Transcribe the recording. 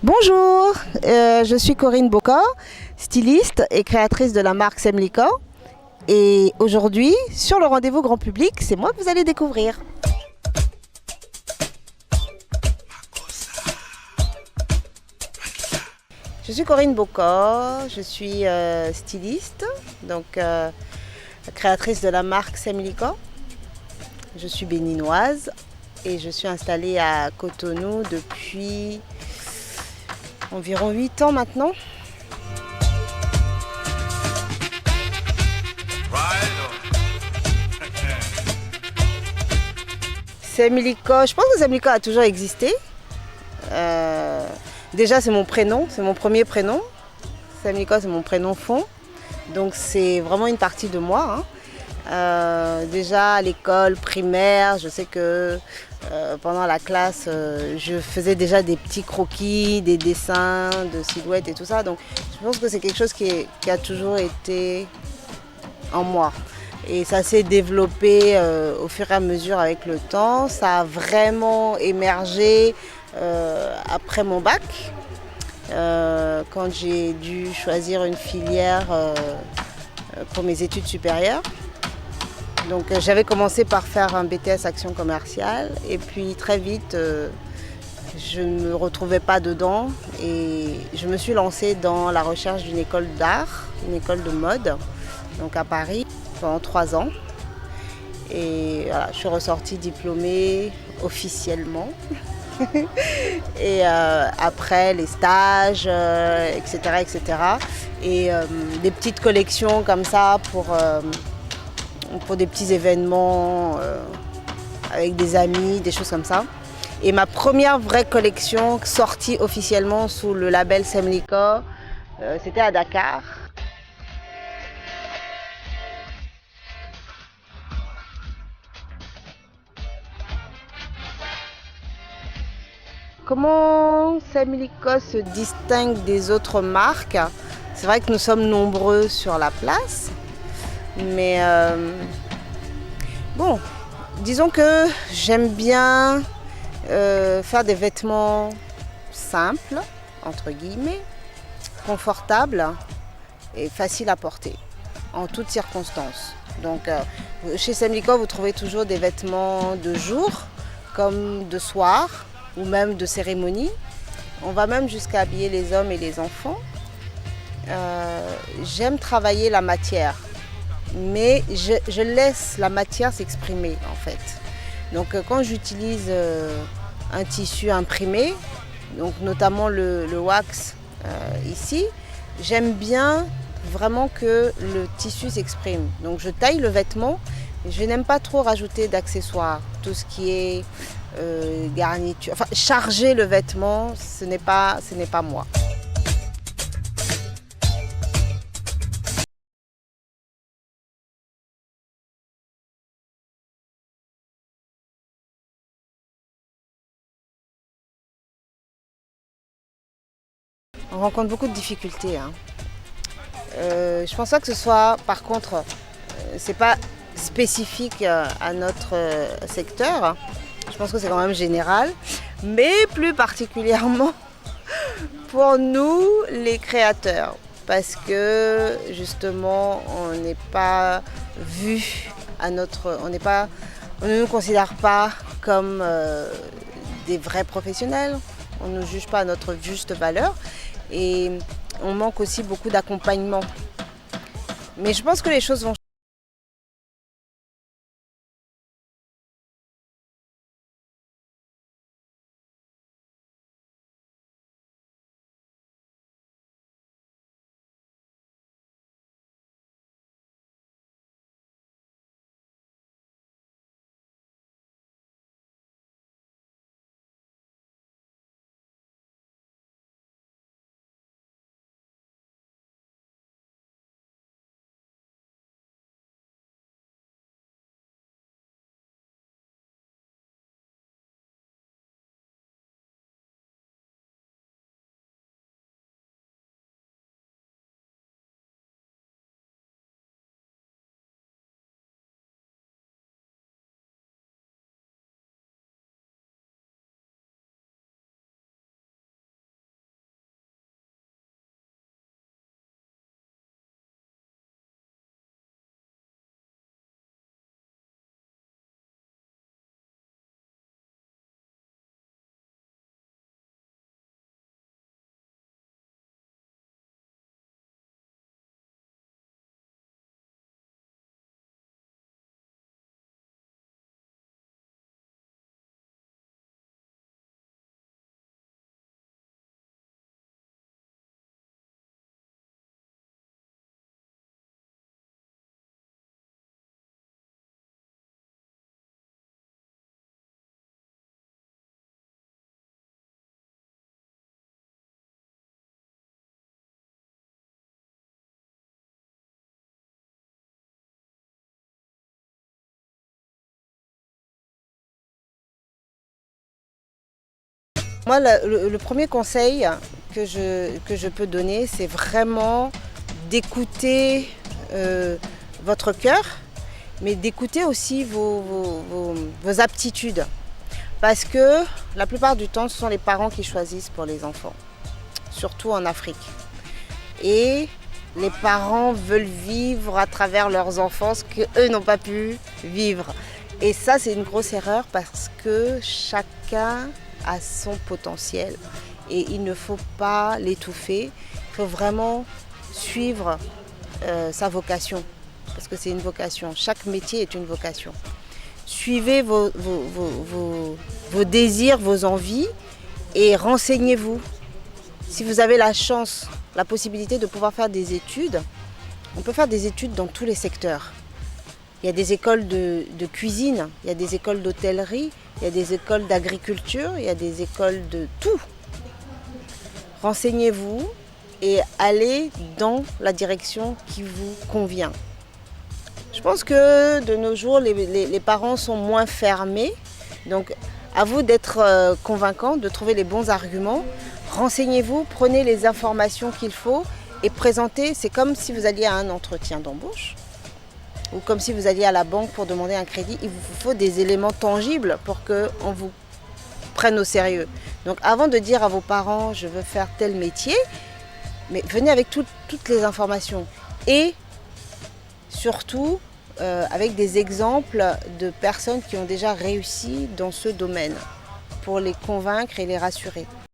Bonjour, je suis Corinne Boca, styliste et créatrice de la marque Semlico. Et aujourd'hui, sur le rendez-vous grand public, c'est moi que vous allez découvrir. Je suis Corinne Boca, je suis styliste, donc créatrice de la marque Semlico. Je suis béninoise et je suis installée à Cotonou depuis environ 8 ans maintenant. Semlico, je pense que Semlico a toujours existé. Euh, Déjà, c'est mon prénom, c'est mon premier prénom. Semlico, c'est mon prénom fond. Donc, c'est vraiment une partie de moi, hein. Déjà à l'école primaire, je sais que pendant la classe, je faisais déjà des petits croquis, des dessins de silhouettes et tout ça. Donc, je pense que c'est quelque chose qui a toujours été en moi. Et ça s'est développé au fur et à mesure avec le temps. Ça a vraiment émergé après mon bac, quand j'ai dû choisir une filière pour mes études supérieures. Donc j'avais commencé par faire un BTS Action commerciale et puis très vite je ne me retrouvais pas dedans et je me suis lancée dans la recherche d'une école d'art, une école de mode, donc à Paris pendant 3 ans. Et voilà, je suis ressortie diplômée officiellement. Et après les stages, etc., etc. Et des petites collections comme ça pour des petits événements avec des amis, des choses comme ça. Et ma première vraie collection sortie officiellement sous le label Semlico, c'était à Dakar. Comment Semlico se distingue des autres marques? C'est vrai que nous sommes nombreux sur la place, mais bon, disons que j'aime bien faire des vêtements simples, entre guillemets, confortables et faciles à porter, en toutes circonstances. Donc chez Semlico, vous trouvez toujours des vêtements de jour, comme de soir, ou même de cérémonie. On va même jusqu'à habiller les hommes et les enfants. J'aime travailler la matière, mais je laisse la matière s'exprimer en fait. Donc quand j'utilise un tissu imprimé, donc notamment le wax ici, j'aime bien vraiment que le tissu s'exprime. Donc je taille le vêtement, mais je n'aime pas trop rajouter d'accessoires. Tout ce qui est garniture, enfin charger le vêtement, ce n'est pas moi. On rencontre beaucoup de difficultés, hein. Je pense pas que ce soit, par contre, c'est pas spécifique à notre secteur. Je pense que c'est quand même général, mais plus particulièrement pour nous, les créateurs, parce que justement, on n'est pas vu à notre, on ne nous considère pas comme des vrais professionnels. On ne nous juge pas à notre juste valeur et on manque aussi beaucoup d'accompagnement. Mais je pense que les choses vont Moi, le premier conseil que je peux donner, c'est vraiment d'écouter votre cœur, mais d'écouter aussi vos aptitudes. Parce que la plupart du temps, ce sont les parents qui choisissent pour les enfants, surtout en Afrique. Et les parents veulent vivre à travers leurs enfants ce qu'eux n'ont pas pu vivre. Et ça, c'est une grosse erreur parce que chacun a son potentiel. Et il ne faut pas l'étouffer. Il faut vraiment suivre sa vocation. Parce que c'est une vocation. Chaque métier est une vocation. Suivez vos désirs, vos envies et renseignez-vous. Si vous avez la chance, la possibilité de pouvoir faire des études, on peut faire des études dans tous les secteurs. Il y a des écoles de cuisine, il y a des écoles d'hôtellerie, il y a des écoles d'agriculture, il y a des écoles de tout. Renseignez-vous et allez dans la direction qui vous convient. Je pense que de nos jours, les parents sont moins fermés. Donc, à vous d'être convaincant, de trouver les bons arguments. Renseignez-vous, prenez les informations qu'il faut et présentez. C'est comme si vous alliez à un entretien d'embauche ou comme si vous alliez à la banque pour demander un crédit. Il vous faut des éléments tangibles pour qu'on vous prenne au sérieux. Donc, avant de dire à vos parents, je veux faire tel métier, mais venez avec toutes les informations. Et surtout avec des exemples de personnes qui ont déjà réussi dans ce domaine pour les convaincre et les rassurer.